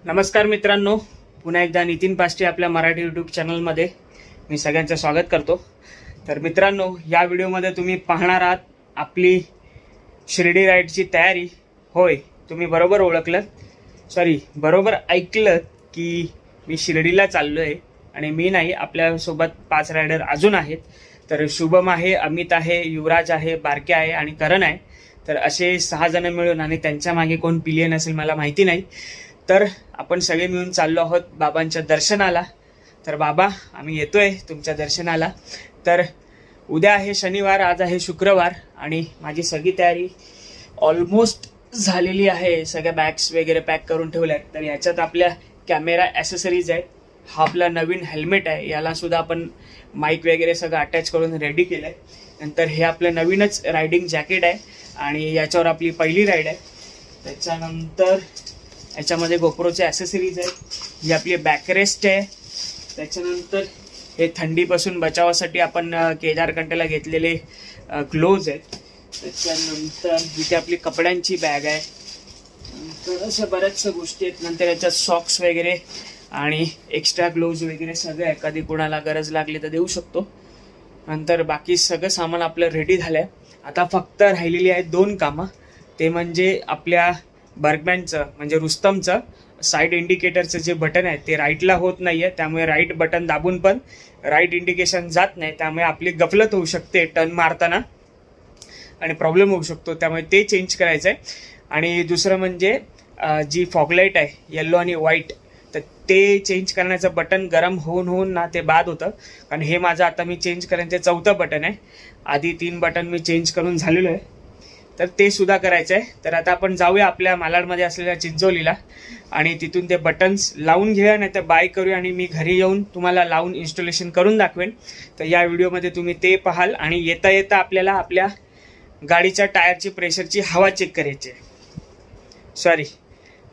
नमस्कार मित्रांनो, पुन्हा एकदा नितीन पाष्टे आपल्या मराठी यूट्यूब चॅनलमध्ये मी सगळ्यांचं स्वागत करतो। तर मित्रांनो, या व्हिडिओमध्ये तुम्ही पाहणार आहात आपली शिर्डी राईडची तयारी। होय, तुम्ही बरोबर ओळखलं, बरोबर ऐकलं की मी शिर्डीला चाललो आहे आणि मी नाही, आपल्यासोबत 5 रायडर अजून आहेत। तर शुभम आहे, अमित आहे, युवराज आहे, बारके आहे आणि करण आहे। तर असे 6 जण मिळून, आणि त्यांच्या मागे कोण पिलियन असेल मला माहिती नाही, तर आपण सगळे मिळून चाललो आहोत बाबांच्या दर्शनाला। तर बाबा, आम्ही येतोय तुमच्या दर्शनाला। तर उद्या आहे शनिवार, आज आहे शुक्रवार आणि माझी सगळी तयारी ऑलमोस्ट झालेली आहे। सगळ्या बॅग्स वगैरे पॅक करून ठेवल्या। तर याच्यात आपल्या कॅमेरा ॲसेसरीज आहेत, हा आपला नवीन हेल्मेट आहे, याला सुद्धा आपण माईक वगैरे सगळं अटॅच करून रेडी केलं आहे। नंतर हे आपलं नवीनच रायडिंग जॅकेट आहे आणि याच्यावर आपली पहिली राईड आहे। त्याच्यानंतर याच्यामध्ये गोप्रोचे ॲसेसरीज आहेत, ही आपली बॅकरेस्ट आहे। त्याच्यानंतर हे थंडीपासून बचावासाठी आपण केदारकंठेला घेतलेले ग्लोव्ज आहेत। त्याच्यानंतर इथे आपली कपड्यांची बॅग आहे। नंतर अशा बऱ्याचशा गोष्टी आहेत। नंतर याच्यात सॉक्स वगैरे आणि एक्स्ट्रा ग्लोव्ज वगैरे सगळं आहे, कधी कोणाला गरज लागली तर देऊ शकतो। नंतर बाकी सगळं सामान आपलं रेडी झालं आहे। आता फक्त राहिलेली आहेत 2 कामं, ते म्हणजे आपल्या बर्गमॅनचं म्हणजे रुस्तमचं साईड इंडिकेटरचं जे बटन आहे ते राईटला होत नाही आहे, त्यामुळे राईट बटन दाबून पण राईट इंडिकेशन जात नाही, त्यामुळे आपली गफलत होऊ शकते टर्न मारताना आणि प्रॉब्लेम होऊ शकतो, त्यामुळे ते चेंज करायचं आहे। आणि दुसरं म्हणजे जी फॉगलाईट आहे येल्लो आणि व्हाईट, तर ते चेंज करण्याचं बटन गरम होऊन ना ते बाद होतं, कारण हे माझं आता मी चेंज करेन ते 4थं बटन आहे। आधी 3 बटन मी चेंज करून झालेलो आहे, तर ते सुद्धा करायचं आहे। तर आता आपण जाऊया आपल्या मालाडमध्ये असलेल्या चिंचोलीला आणि तिथून ते बटन्स लावून घेऊया, नाही तर बाय करूया आणि मी घरी येऊन तुम्हाला लावून इन्स्टॉलेशन करून दाखवेन। तर या व्हिडिओमध्ये तुम्ही ते पाहाल। आणि येता येता आपल्याला आपल्या गाडीच्या टायरची प्रेशरची हवा चेक करायची आहे,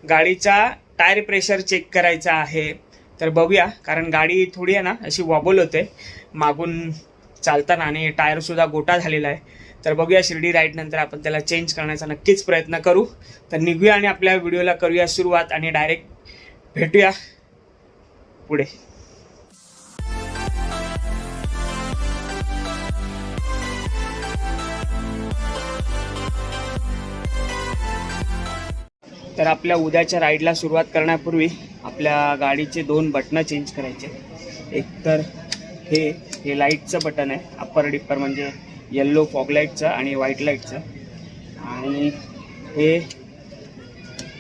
गाडीचा टायर प्रेशर चेक करायचा आहे। तर बघूया, कारण गाडी थोडी आहे ना अशी वॉबल होते मागून चालताना आणि टायरसुद्धा गोटा झालेला आहे। तर बघूया, शिर्डी राईड नंतर आपण त्याला चेंज करण्याचा नक्कीच प्रयत्न करू। तर निघूया आणि आपल्या व्हिडिओला करूया सुरुवात आणि डायरेक्ट भेटूया पुढे। तर आपल्या उद्याच्या राईडला सुरुवात करण्यापूर्वी आपल्या गाडीचे 2 बटणं चेंज करायचे। एक तर हे लाईटचं बटन आहे, अप्पर डिप्पर म्हणजे येल्लो फॉग लाईटचं आणि व्हाईट लाईटचं, आणि हे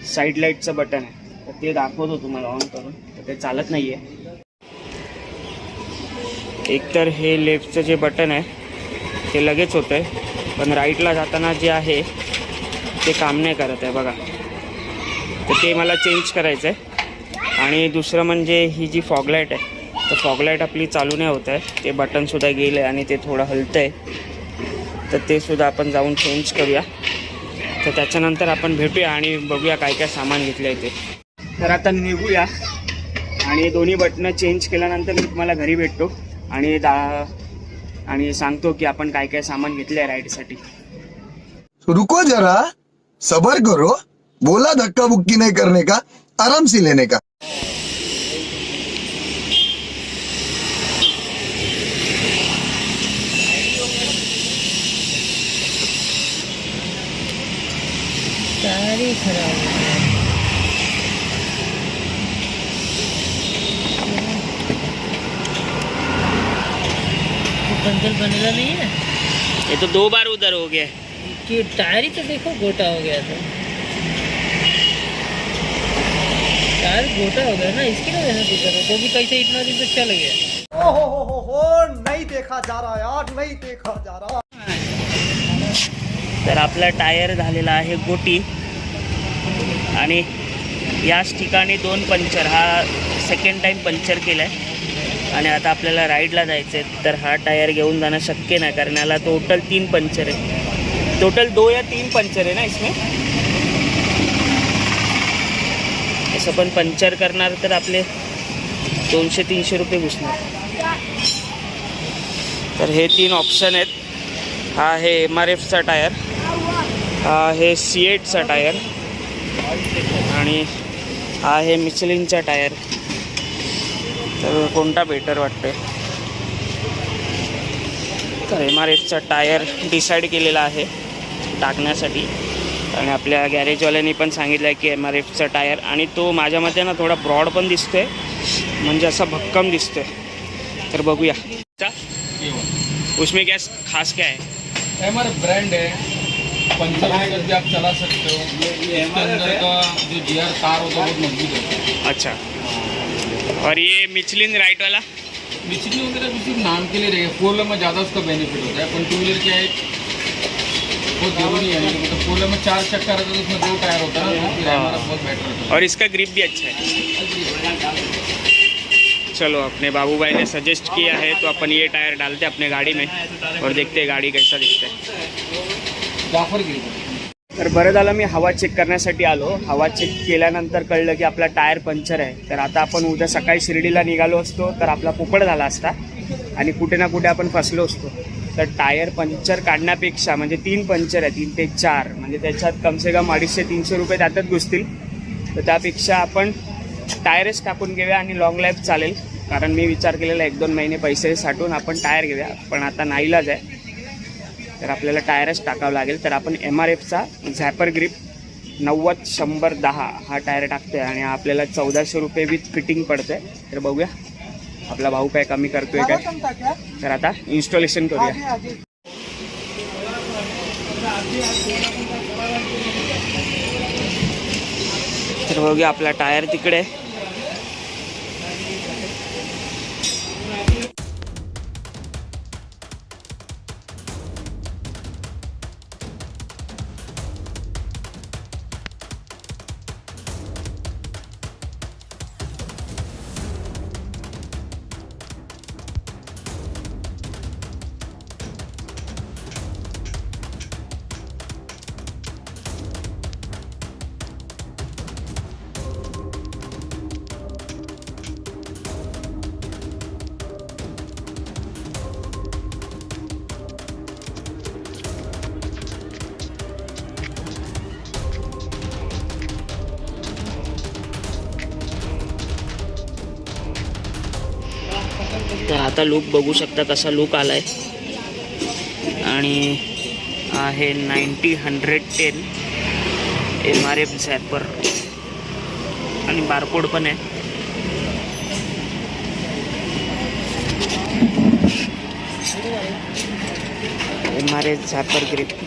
साईड लाईटचं बटन आहे। तर ते दाखवतो तुम्हाला ऑन करून, तर ते चालत नाही आहे। एक तर हे लेफ्टचं जे बटन आहे ते लगेच होतं आहे, पण राईटला जाताना जे आहे ते काम नाही करत आहे बघा, तर ते मला चेंज करायचं आहे। आणि दुसरं म्हणजे ही जी फॉग लाईट आहे, तर फॉग लाईट आपली चालू नाही होत आहे, ते बटनसुद्धा गेलं आहे आणि ते थोडं हलतं आहे, तर ते सुद्धा आपण जाऊन चेंज करूया। तर त्याच्यानंतर आपण भेटूया आणि बघूया काय काय सामान घेतलं आहे ते। तर आता निघूया आणि दोन्ही बटणं चेंज केल्यानंतर मी तुम्हाला घरी भेटतो आणि सांगतो की आपण काय काय सामान घेतलं आहे राईडसाठी। रुको जरा, सबर करो, बोला धक्का बुक्की नहीं करने का, आराम से लेने का। सारी खराब हो गई। पंचर बनेगा नहीं है, ये तो 2 बार उधर हो गया कि टायर ही तो देखो गोटा हो गया था, टायर गोटा हो गया ना, इसकी वजह से दिक्कत है, क्योंकि कैसे इतना दिन तो चल गया। हो नहीं देखा जा रहा यार, नहीं देखा जा रहा। तर आपला टायर झालेला आहे गोटी आणि याच ठिकाणी 2 पंक्चर, हा सेकंड टाईम पंक्चर केला आहे। आणि आता आपल्याला राईडला जायचं आहे, तर हा टायर घेऊन जाणं शक्य नाही, कारण याला टोटल 3 पंक्चर आहे, टोटल 2 या 3 पंक्चर आहे ना इसमें। असं पण पंक्चर करणार तर आपले 200-300 रुपये घुसणार। तर हे 3 ऑप्शन आहेत, हा आहे MRFचा टायर, हा आहे C8चा टायर आणि हा आहे मिचलिनचा टायर. तर कोणता बेटर वाटतंय? तर MRFचा टायर डिसाईड केलेला आहे टाकण्यासाठी. आणि आपल्या गॅरेजवाल्यांनी पण सांगितलं आहे की MRFचा टायर. आणि तो माझ्या मते ना थोडा ब्रॉड पण दिसतोय, म्हणजे असा भक्कम दिसतोय. तर बघूया उसमें क्या खास क्या है. MRF ब्रांड है, पंचर वगैरह भी आप चला सकते हो. इसके अंदर का जो GR तार होता है बहुत मजबूत होता है. अच्छा. और ये मिचलिन राइट वाला बिजली वगैरह भी सिर्फ नाम के लिए रहेगा. 4 व्हीलर में ज़्यादा उसका बेनिफिट होता है, पर 2 व्हीलर क्या है बहुत जरूरी है. मतलब 4 व्हीलर में 4 चक्का रहता है तो उसमें 2 टायर होता है ना, तो फिर MRF बहुत बेटर होता है. और इसका ग्रिप भी अच्छा है. चलो अपने बाबू भाई ने सजेस्ट किया है तो अपन ये टायर डालते हैं अपने गाड़ी में और देखते हैं गाड़ी कैसा दिखता है. जाफर गिरी. तर बरं झालं मी हवा चेक करण्यासाठी आलो. हवा चेक केल्यानंतर कळलं की आपला टायर पंक्चर आहे. तर आता आपण उद्या सकाळी शिर्डीला निघालो असतो तर आपला पोपट झाला असता आणि कुठे ना कुठे आपण फसलो असतो. तर टायर पंक्चर काढण्यापेक्षा, म्हणजे 3 पंक्चर आहे, 3 ते 4, म्हणजे त्याच्यात कमसे कम 250-300 रुपये त्यातच घुसतील. तर त्यापेक्षा आपण टायरच टाकून घेऊया आणि लॉंग लाईफ चालेल. कारण मी विचार केलेला 1-2 महिने पैसे साठवून आपण टायर घेऊया, पण आता नाईलाज आहे. तर आपल्याला टायरच टाकावं लागेल. तर आपण MRFचा झॅपर ग्रिप 90-100-10 हा टायर टाकतोय आणि आपल्याला 1400 रुपये विथ फिटिंग पडतंय. तर बघूया आपला भाऊ काय कमी करतोय काय. तर आता इन्स्टॉलेशन करूया. तर बघूया आपला टायर तिकडे. तर आता लुक बघू शकता कसा लुक आलाय. आणि आहे 90-110 MRF झॅपर आणि बारकोड पण आहे. MRF zapper grip.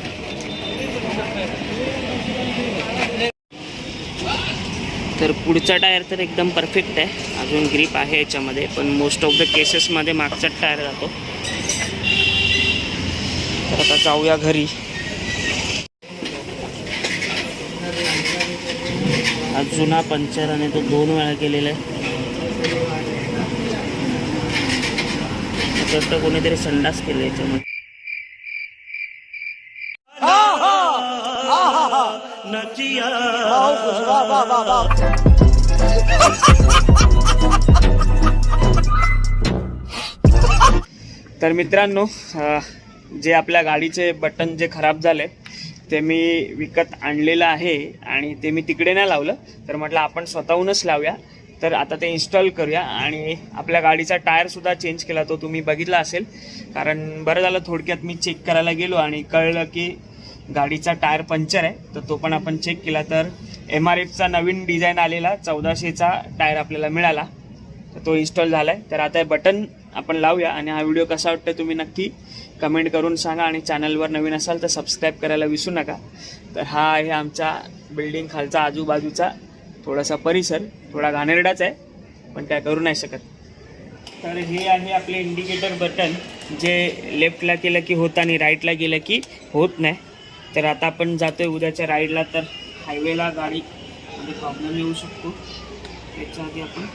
तर पुढचा टायर तर एकदम परफेक्ट आहे, अजून ग्रिप आहे याच्यामध्ये, पण मोस्ट ऑफ द केसेसमध्ये मागचाच टायर राहतो. तर आता जाऊया घरी. हा जुना पंक्चर आणि तो 2 वेळा केलेला आहे. तर कोणीतरी संडास केलं याच्यामध्ये. तर मित्रांनो, जे आपल्या गाडीचे बटन जे खराब झाले ते मी विकत आणलेलं आहे आणि ते मी तिकडे नाही लावलं. तर म्हटलं आपण स्वतःहूनच लावूया. तर आता ते इन्स्टॉल करूया. आणि आपल्या गाडीचा टायरसुद्धा चेंज केला, तो तुम्ही बघितला असेल. कारण बरं झालं थोडक्यात मी चेक करायला गेलो आणि कळलं की गाडीचा टायर पंक्चर आहे. तर तो पण आपण चेक केला. तर MRFचा नवीन डिझाईन आलेला 1400चा टायर आपल्याला मिळाला. तर तो इन्स्टॉल झाला आहे. तर आता हे बटन आपण लावूया. आणि हा व्हिडिओ कसा वाटतो तुम्ही नक्की कमेंट करून सांगा. आणि चॅनलवर नवीन असाल तर सबस्क्राईब करायला विसरू नका. तर हा आहे आमच्या बिल्डिंग खालचा आजूबाजूचा थोडासा परिसर. थोडा घाणेरडाच आहे, पण काय करू नाही शकत. तर हे आहे आपले इंडिकेटर बटन, जे लेफ्टला केलं की होतं आणि राईटला गेलं की होत नाही. तर आता आपण जातो आहे उद्याच्या राईडला. तर हायवेला गाडीमध्ये प्रॉब्लेम येऊ शकतो, त्याच्या आधी आपण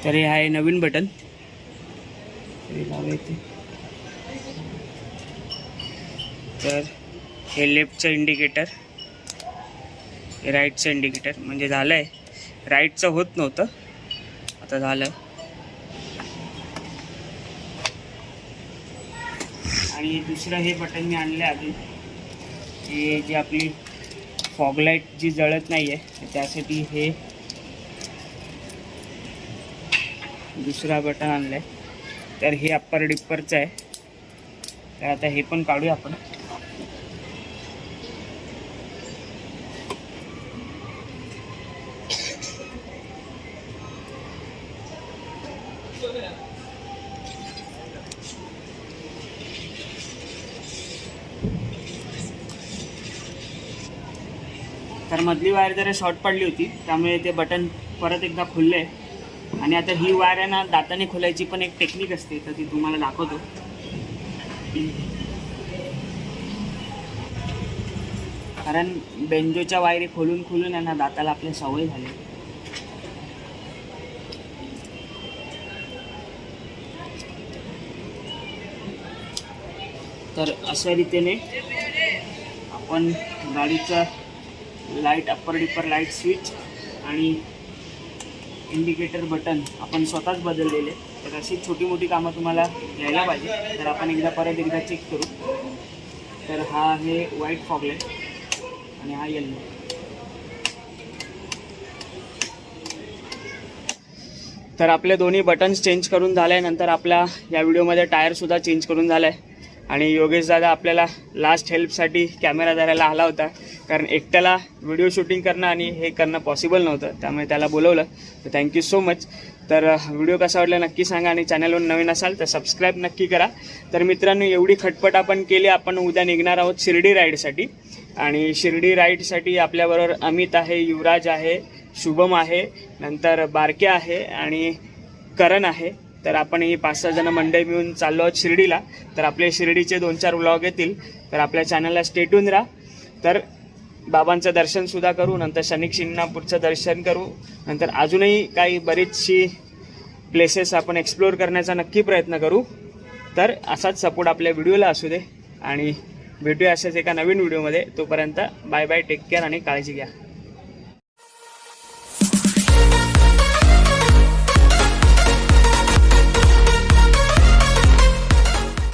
तर हे आहे नवीन बटन. लावायचे. तर हे लेफ्टचं इंडिकेटर, हे राईटचं इंडिकेटर. म्हणजे झालं आहे, राईटचं होत नव्हतं, आता झालं. आणि दुसरं हे बटन मी आणलं अजून, हे जी आपली फॉगलाईट जी जळत नाही आहे त्यासाठी हे दुसरा बटन आणलं आहे. तर हे अप्पर डिप्परचं आहे. तर आता हे पण काढूया आपण. तर मधली वायर जरा शॉर्ट पडली होती त्यामुळे ते बटन परत एकदा खुललं आहे. आणि आता ही वायर आहे ना दाताने खोलायची पण एक टेक्निक असते, तर ती तुम्हाला दाखवतो. कारण बेंजोच्या वायरी खोलून खोलून आहे ना दाताला आपल्या सवय झाली. तर अशा रीतीने आपण गाडीचा light, upper dipper light switch आणि इंडिकेटर बटन आपण स्वतःच बदललेले. तर अशी छोटी मोठी कामं तुम्हाला यायला पाहिजे. तर आपण परत एकदा चेक करू. तर हा आहे व्हाईट फॉगलाईट आणि हा येल्लो. तर आपले दोन्ही बटन्स चेंज करून झाल्यानंतर आपल्या या व्हिडिओमध्ये टायरसुद्धा चेंज करून झाला आहे. आणि योगेश दादा आपल्याला लास्ट हेल्पसाठी कॅमेरा धरायला आला होता, कारण एकट्याला व्हिडिओ शूटिंग करणं आणि हे करणं पॉसिबल नव्हतं, त्यामुळे त्याला बोलवलं. तर थँक्यू सो मच. तर व्हिडिओ कसा वाटला नक्की सांगा आणि चॅनलवर नवीन असाल तर सबस्क्राईब नक्की करा. तर मित्रांनो, एवढी खटपट आपण केली. आपण उद्या निघणार आहोत शिर्डी राईडसाठी. आणि शिर्डी राईडसाठी आपल्याबरोबर अमित आहे, युवराज आहे, शुभम आहे, नंतर बारके आहे आणि करण आहे. तर आपण ही 5-6 जण मंडळी मिळून चाललो आहोत शिर्डीला. तर आपले शिर्डीचे 2-4 व्लॉग येतील. तर आपल्या चॅनलला स्टे ट्यून राहा. तर बाबांचं दर्शनसुद्धा करू, नंतर शनिक शिंगणापूरचं दर्शन करू, नंतर अजूनही काही बरीचशी प्लेसेस आपण एक्सप्लोअर करण्याचा नक्की प्रयत्न करू. तर असाच सपोर्ट आपल्या व्हिडिओला असू दे आणि भेटूया अशाच एका नवीन व्हिडिओमध्ये. तोपर्यंत बाय बाय, टेक केअर आणि काळजी घ्या.